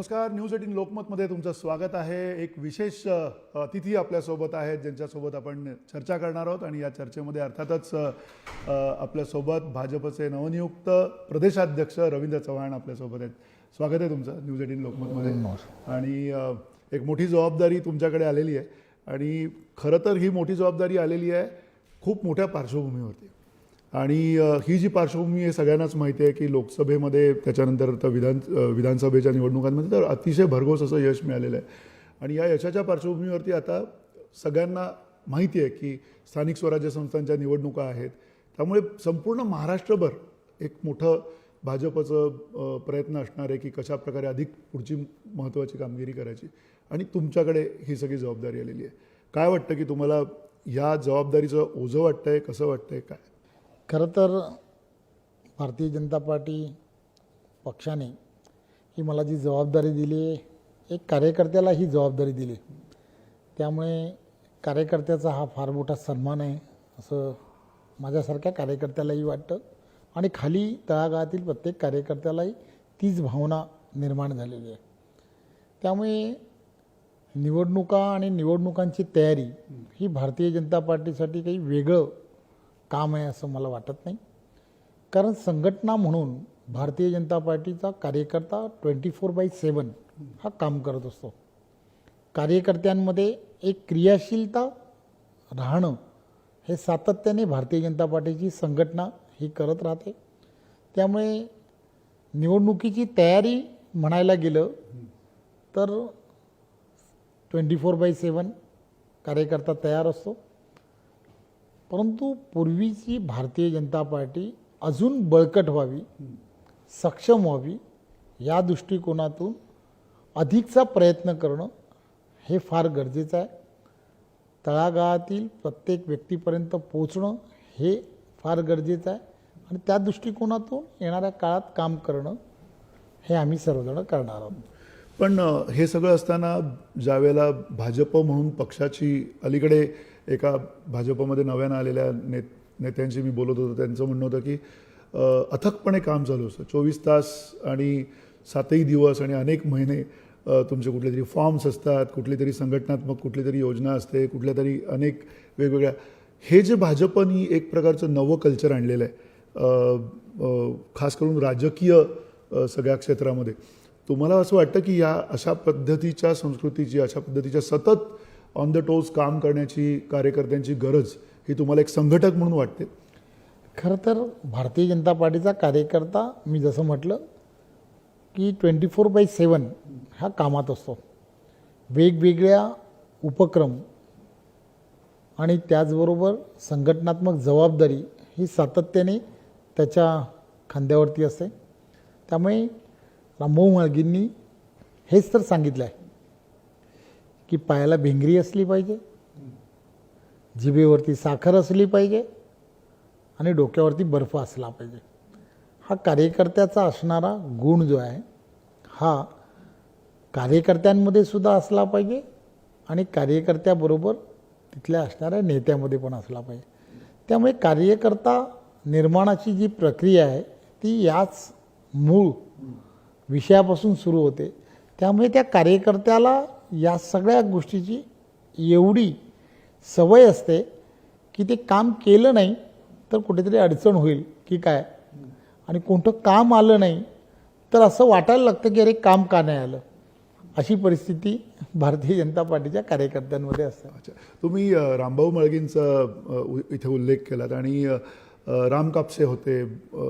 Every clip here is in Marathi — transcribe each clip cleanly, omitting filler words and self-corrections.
नमस्कार, न्यूज 18 लोकमतमध्ये तुमचं स्वागत आहे। एक विशेष अतिथी आपल्यासोबत आहेत ज्यांच्यासोबत आपण चर्चा करणार आहोत आणि या चर्चेमध्ये अर्थातच आपल्यासोबत भाजपचे नवनियुक्त प्रदेशाध्यक्ष रवींद्र चव्हाण आपल्यासोबत आहेत। स्वागत आहे तुमचं न्यूज 18 लोकमतमध्ये। आणि एक मोठी जबाबदारी तुमच्याकडे आलेली आहे आणि खरं तर ही मोठी जबाबदारी आलेली आहे खूप मोठ्या पार्श्वभूमीवरती। आणि ही जी पार्श्वभूमी आहे सगळ्यांनाच माहिती आहे की लोकसभेमध्ये त्याच्यानंतर तर विधानसभेच्या निवडणुकांमध्ये तर अतिशय भरघोस असं यश मिळालेलं आहे। आणि या यशाच्या पार्श्वभूमीवरती आता सगळ्यांना माहिती आहे की स्थानिक स्वराज्य संस्थांच्या निवडणुका आहेत, त्यामुळे संपूर्ण महाराष्ट्रभर एक मोठं भाजपचं प्रयत्न असणार आहे की कशा प्रकारे अधिक पुढची महत्त्वाची कामगिरी करायची आणि तुमच्याकडे ही सगळी जबाबदारी आलेली आहे। काय वाटतं की तुम्हाला या जबाबदारीचं ओझं वाटतंय, कसं वाटतंय काय? खरं तर भारतीय जनता पार्टी पक्षाने ही मला जी जबाबदारी दिली आहे, एक कार्यकर्त्याला ही जबाबदारी दिली, त्यामुळे कार्यकर्त्याचा हा फार मोठा सन्मान आहे असं माझ्यासारख्या कार्यकर्त्यालाही वाटतं आणि खाली तळागाळातील प्रत्येक कार्यकर्त्यालाही तीच भावना निर्माण झालेली आहे। त्यामुळे निवडणुका आणि निवडणुकांची तयारी ही भारतीय जनता पार्टीसाठी काही वेगळं काम आहे असं मला वाटत नाही, कारण संघटना म्हणून भारतीय जनता पार्टीचा कार्यकर्ता 24/7 हा काम करत असतो। कार्यकर्त्यांमध्ये एक क्रियाशीलता राहणं हे सातत्याने भारतीय जनता पार्टीची संघटना ही करत राहते। त्यामुळे निवडणुकीची तयारी म्हणायला गेलं तर 24/7 कार्यकर्ता तयार असतो, परंतु पूर्वीची भारतीय जनता पार्टी अजून बळकट व्हावी, सक्षम व्हावी या दृष्टिकोनातून अधिकचा प्रयत्न करणं हे फार गरजेचं आहे। तळागाळातील प्रत्येक व्यक्तीपर्यंत पोचणं हे फार गरजेचं आहे आणि त्या दृष्टिकोनातून येणाऱ्या काळात काम करणं हे आम्ही सर्वजण करणार आहोत। पण हे सगळं असताना ज्यावेळेला भाजप म्हणून पक्षाची अलीकडे एका भाजपमध्ये नव्यानं आलेल्या नेत्यांशी मी बोलत होतो, त्यांचं म्हणणं होतं की अथकपणे काम चालू असतं, 24 तास आणि 7ही दिवस आणि अनेक महिने तुमचे कुठले तरी फॉर्म्स असतात, कुठली तरी संघटनात्मक कुठली तरी योजना असते, कुठल्या तरी अनेक वेगवेगळ्या, हे जे भाजपनी एक प्रकारचं नवं कल्चर आणलेलं आहे खास करून राजकीय सगळ्या क्षेत्रामध्ये, तुम्हाला असं वाटतं की या अशा पद्धतीच्या संस्कृतीची, अशा पद्धतीच्या सतत ऑन द टोज काम करण्याची कार्यकर्त्यांची गरज ही तुम्हाला एक संघटक म्हणून वाटते? खरं तर भारतीय जनता पार्टीचा कार्यकर्ता मी जसं म्हटलं की 24/7 हा कामात असतो। वेगवेगळ्या उपक्रम आणि त्याचबरोबर संघटनात्मक जबाबदारी ही सातत्याने त्याच्या खांद्यावरती असते। त्यामुळे रामभाऊ म्हाळगींनी हेच तर सांगितलं आहे की पायाला भिंगरी असली पाहिजे, जिभेवरती साखर असली पाहिजे आणि डोक्यावरती बर्फ असला पाहिजे। हा कार्यकर्त्याचा असणारा गुण जो आहे हा कार्यकर्त्यांमध्ये सुद्धा असला पाहिजे आणि कार्यकर्त्याबरोबर तिथल्या असणाऱ्या नेत्यामध्ये पण असला पाहिजे। त्यामुळे कार्यकर्ता निर्माणाची जी प्रक्रिया आहे ती याच मूळ विषयापासून सुरू होते। त्यामुळे त्या कार्यकर्त्याला या सगळ्या गोष्टीची एवढी सवय असते की ते काम केलं नाही तर कुठेतरी अडचण होईल की काय, आणि कोणतं काम आलं नाही तर असं वाटायला लागतं की अरे काम का नाही आलं, अशी परिस्थिती भारतीय जनता पार्टीच्या कार्यकर्त्यांमध्ये असते। अच्छा, तुम्ही रामभाऊ म्हाळगींचा इथे उल्लेख केलात आणि राम कापसे होते,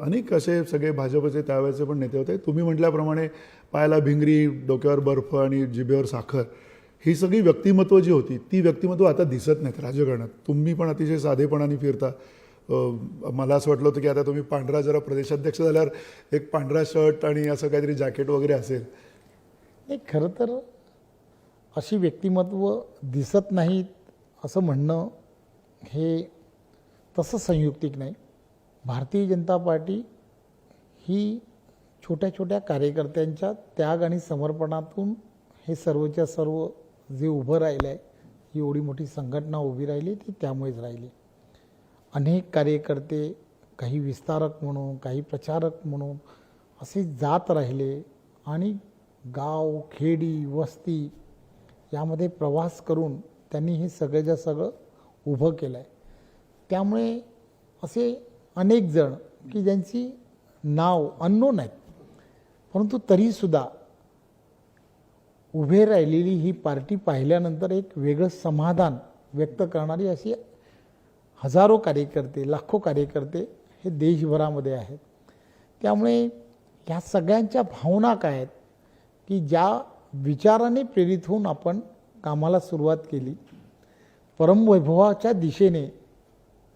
अनेक असे सगळे भाजपचे त्यावेळेचे पण नेते होते। तुम्ही म्हटल्याप्रमाणे पायाला भिंगरी, डोक्यावर बर्फ आणि जिभेवर साखर, ही सगळी व्यक्तिमत्व जी होती ती व्यक्तिमत्व आता दिसत नाहीत राजकारणात। तुम्ही पण अतिशय साधेपणाने फिरता। मला असं वाटलं होतं की आता तुम्ही पांढरा, जरा प्रदेशाध्यक्ष झाल्यावर एक पांढरा शर्ट आणि असं काहीतरी जॅकेट वगैरे असेल। नाही, खरं तर अशी व्यक्तिमत्व दिसत नाहीत असं म्हणणं हे तसं संयुक्तिक नाही। भारतीय जनता पार्टी ही छोट्या छोट्या कार्यकर्त्यांच्या त्याग आणि समर्पणातून हे सर्वच्या सर्व जे उभं राहिलं आहे, ही एवढी मोठी संघटना उभी राहिली ती त्यामुळेच राहिली। अनेक कार्यकर्ते काही विस्तारक म्हणून, काही प्रचारक म्हणून असे जात राहिले आणि गाव, खेडी, वस्ती यामध्ये प्रवास करून त्यांनी हे सगळ्याच्या सगळं उभं केलं आहे. त्यामुळे असे अनेक जण की ज्यांची नाव अननोन आहेत, परंतु तरीसुद्धा उभे राहिलेली ही पार्टी पाहिल्यानंतर एक वेगळं समाधान व्यक्त करणारी अशी हजारो कार्यकर्ते, लाखो कार्यकर्ते हे देशभरामध्ये आहेत. त्यामुळे ह्या सगळ्यांच्या भावना काय आहेत की ज्या विचाराने प्रेरित होऊन आपण कामाला सुरुवात केली, परमवैभवाच्या दिशेने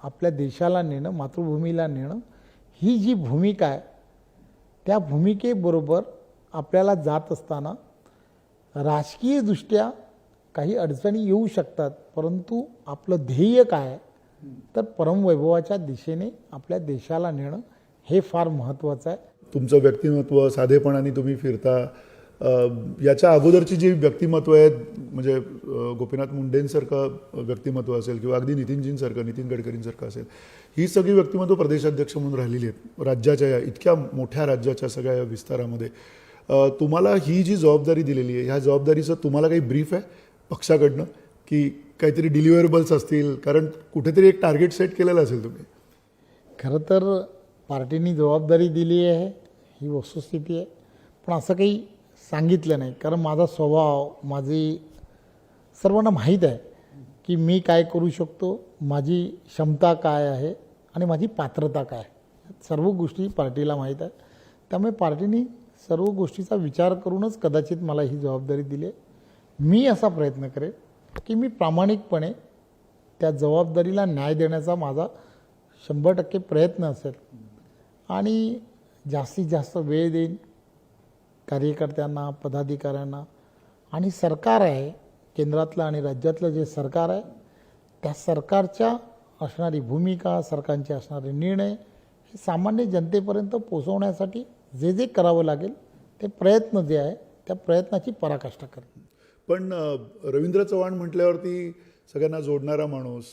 आपल्या देशाला नेणं, मातृभूमीला नेणं, ही जी भूमिका आहे त्या भूमिकेबरोबर आपल्याला जात असताना राजकीयदृष्ट्या काही अडचणी येऊ शकतात, परंतु आपलं ध्येय काय आहे तर परमवैभवाच्या दिशेने आपल्या देशाला नेणं हे फार महत्त्वाचं आहे. तुमचं व्यक्तिमत्व, साधेपणाने तुम्ही फिरता, याच्या अगोदरची जी व्यक्तिमत्व आहेत, म्हणजे गोपीनाथ मुंडेंसारखं व्यक्तिमत्व असेल किंवा अगदी नितीन गडकरींसारखं असेल, ही सगळी व्यक्तिमत्व प्रदेशाध्यक्ष म्हणून राहिलेली आहेत राज्याच्या, या इतक्या मोठ्या राज्याच्या सगळ्या या विस्तारामध्ये. तुम्हाला ही जी जबाबदारी दिलेली आहे, ह्या जबाबदारीचं तुम्हाला काही ब्रीफ आहे पक्षाकडनं की काहीतरी डिलिव्हरेबल्स असतील? कारण कुठेतरी एक टार्गेट सेट केलेलं असेल तुम्ही. खरं तर पार्टीने जबाबदारी दिली आहे ही वस्तुस्थिती आहे, पण असं काही सांगितलं नाही. कारण माझा स्वभाव, माझी सर्वांना माहीत आहे की मी काय करू शकतो, माझी क्षमता काय आहे आणि माझी पात्रता काय आहे, सर्व गोष्टी पार्टीला माहीत आहे. त्यामुळे पार्टीने सर्व गोष्टीचा विचार करूनच कदाचित मला ही जबाबदारी दिली आहे. मी असा प्रयत्न करेन की मी प्रामाणिकपणे त्या जबाबदारीला न्याय देण्याचा माझा 100% प्रयत्न असेल आणि जास्तीत जास्त वेळ देईन कार्यकर्त्यांना, पदाधिकाऱ्यांना. आणि सरकार आहे केंद्रातलं आणि राज्यातलं जे सरकार आहे त्या सरकारच्या असणारी भूमिका, सरकारचे असणारे निर्णय हे सामान्य जनतेपर्यंत पोहोचवण्यासाठी जे जे करावं लागेल ते प्रयत्न जे आहे त्या प्रयत्नाची पराकाष्ठा करेन. पण रवींद्र चव्हाण म्हटल्यावरती सगळ्यांना जोडणारा माणूस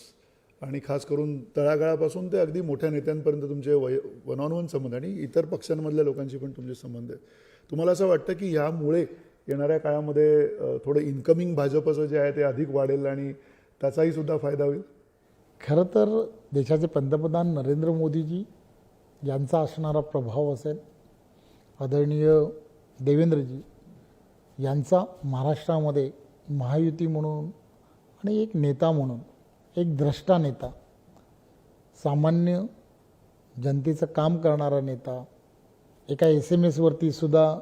आणि खास करून तळागाळापासून ते अगदी मोठ्या नेत्यांपर्यंत तुमचे वन ऑन वन संबंध आणि इतर पक्षांमधल्या लोकांशी पण तुमचे संबंध आहेत. तुम्हाला असं वाटतं की यामुळे येणाऱ्या काळामध्ये थोडं इन्कमिंग भाजपचं जे आहे ते अधिक वाढेल आणि त्याचाही सुद्धा फायदा होईल? खरं तर देशाचे पंतप्रधान नरेंद्र मोदीजी यांचा असणारा प्रभाव असेल, आदरणीय देवेंद्रजी यांचा महाराष्ट्रामध्ये महायुती म्हणून आणि एक नेता म्हणून, एक द्रष्टा नेता, सामान्य जनतेचं काम करणारा नेता, एका SMS-वरती सुद्धा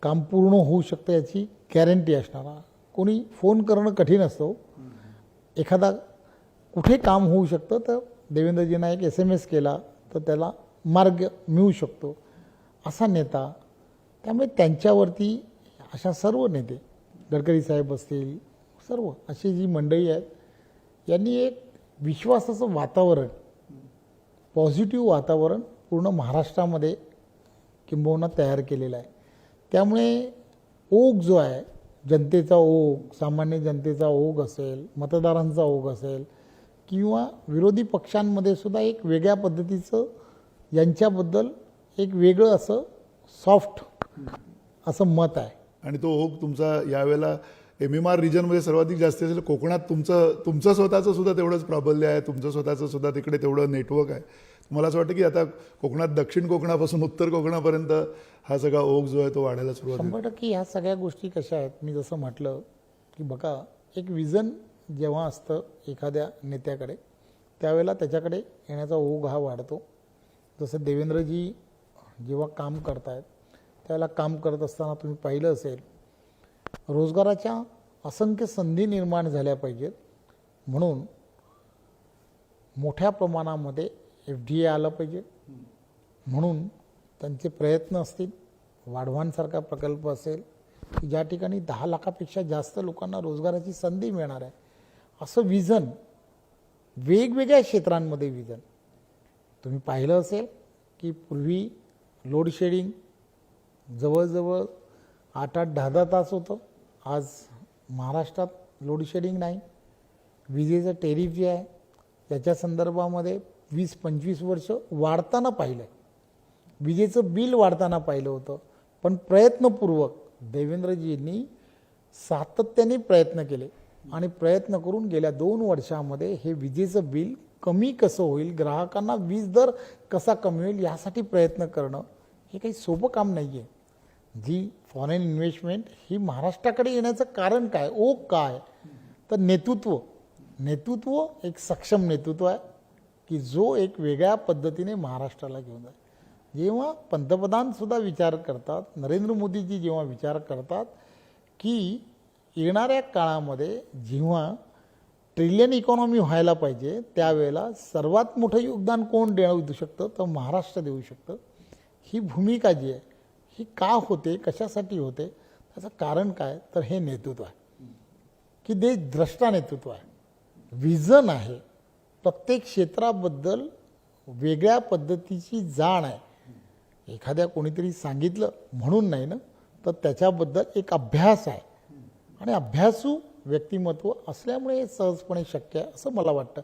काम पूर्ण होऊ शकतं याची गॅरंटी असणारा. कोणी फोन करणं कठीण असतो, एखादा कुठे काम होऊ शकतं तर देवेंद्रजींना एक SMS केला तर त्याला मार्ग मिळू शकतो असा नेता. त्यामुळे त्यांच्यावरती अशा सर्व नेते, गडकरी साहेब असतील, सर्व अशी जी मंडळी आहेत यांनी एक विश्वासाचं वातावरण, पॉझिटिव्ह वातावरण पूर्ण महाराष्ट्रामध्ये किंबहुना तयार केलेलं आहे. त्यामुळे ओघ जो आहे, जनतेचा ओघ, सामान्य जनतेचा ओघ असेल, मतदारांचा ओघ असेल किंवा विरोधी पक्षांमध्ये सुद्धा एक वेगळ्या पद्धतीचं यांच्याबद्दल एक वेगळं असं सॉफ्ट असं मत आहे. आणि तो ओघ तुमचा यावेळेला MMR रिजनमध्ये सर्वाधिक जास्त असेल. कोकणात तुमचं स्वतःचं सुद्धा तेवढंच प्राबल्य आहे, तुमचं स्वतःचं सुद्धा तिकडे तेवढं नेटवर्क आहे. तुम्हाला असं वाटतं की आता कोकणात दक्षिण कोकणापासून उत्तर कोकणापर्यंत हा सगळा ओघ जो आहे तो वाढायला सुरुवात होईल? 100% ह्या सगळ्या गोष्टी कशा आहेत, मी जसं म्हटलं की बघा, एक विजन जेव्हा असतं एखाद्या नेत्याकडे त्यावेळेला त्याच्याकडे येण्याचा ओघ हा वाढतो. जसं देवेंद्रजी जेव्हा काम करतायत त्यावेळेला काम करत असताना तुम्ही पाहिलं असेल रोजगाराच्या असंख्य संधी निर्माण झाल्या पाहिजेत म्हणून मोठ्या प्रमाणामध्ये FDI आलं पाहिजे म्हणून त्यांचे प्रयत्न असतील. वाढवांसारखा प्रकल्प असेल की ज्या ठिकाणी 10 लाखापेक्षा जास्त लोकांना रोजगाराची संधी मिळणार आहे असं विजन, वेगवेगळ्या क्षेत्रांमध्ये विजन. तुम्ही पाहिलं असेल की पूर्वी लोड शेडिंग जवळजवळ 8-8, 10-10 तास होतं. आज महाराष्ट्रात लोड शेडिंग नाही. विजेचं टेरिफ जे आहे त्याच्या संदर्भामध्ये 20-25 वर्ष वाढताना पाहिलं आहे. विजेचं बिल वाढताना पाहिलं होतं. पण प्रयत्नपूर्वक देवेंद्रजींनी सातत्याने प्रयत्न केले आणि प्रयत्न करून गेल्या 2 वर्षामध्ये हे विजेचं बिल कमी कसं होईल, ग्राहकांना वीज दर कसा कमी होईल यासाठी प्रयत्न करणं हे काही सोपं काम नाही आहे. जी फॉरेन इन्व्हेस्टमेंट ही महाराष्ट्राकडे येण्याचं कारण काय, ओघ काय, तर नेतृत्व एक सक्षम नेतृत्व आहे की जो एक वेगळ्या पद्धतीने महाराष्ट्राला घेऊन जाईल. जेव्हा पंतप्रधानसुद्धा विचार करतात, नरेंद्र मोदीजी जेव्हा विचार करतात की येणाऱ्या काळामध्ये जेव्हा ट्रिलियन इकॉनॉमी व्हायला पाहिजे त्यावेळेला सर्वात मोठं योगदान कोण देऊ शकतं, तर महाराष्ट्र देऊ शकतं. ही भूमिका जी आहे ही का होते, कशासाठी होते, त्याचं कारण काय, तर हे नेतृत्व आहे की द्रष्टा नेतृत्व आहे, विजन आहे, प्रत्येक क्षेत्राबद्दल वेगळ्या पद्धतीची जाण आहे. एखाद्या कोणीतरी सांगितलं म्हणून नाही ना, तर त्याच्याबद्दल एक अभ्यास आहे आणि अभ्यासू व्यक्तिमत्व असल्यामुळे हे सहजपणे शक्य आहे असं मला वाटतं.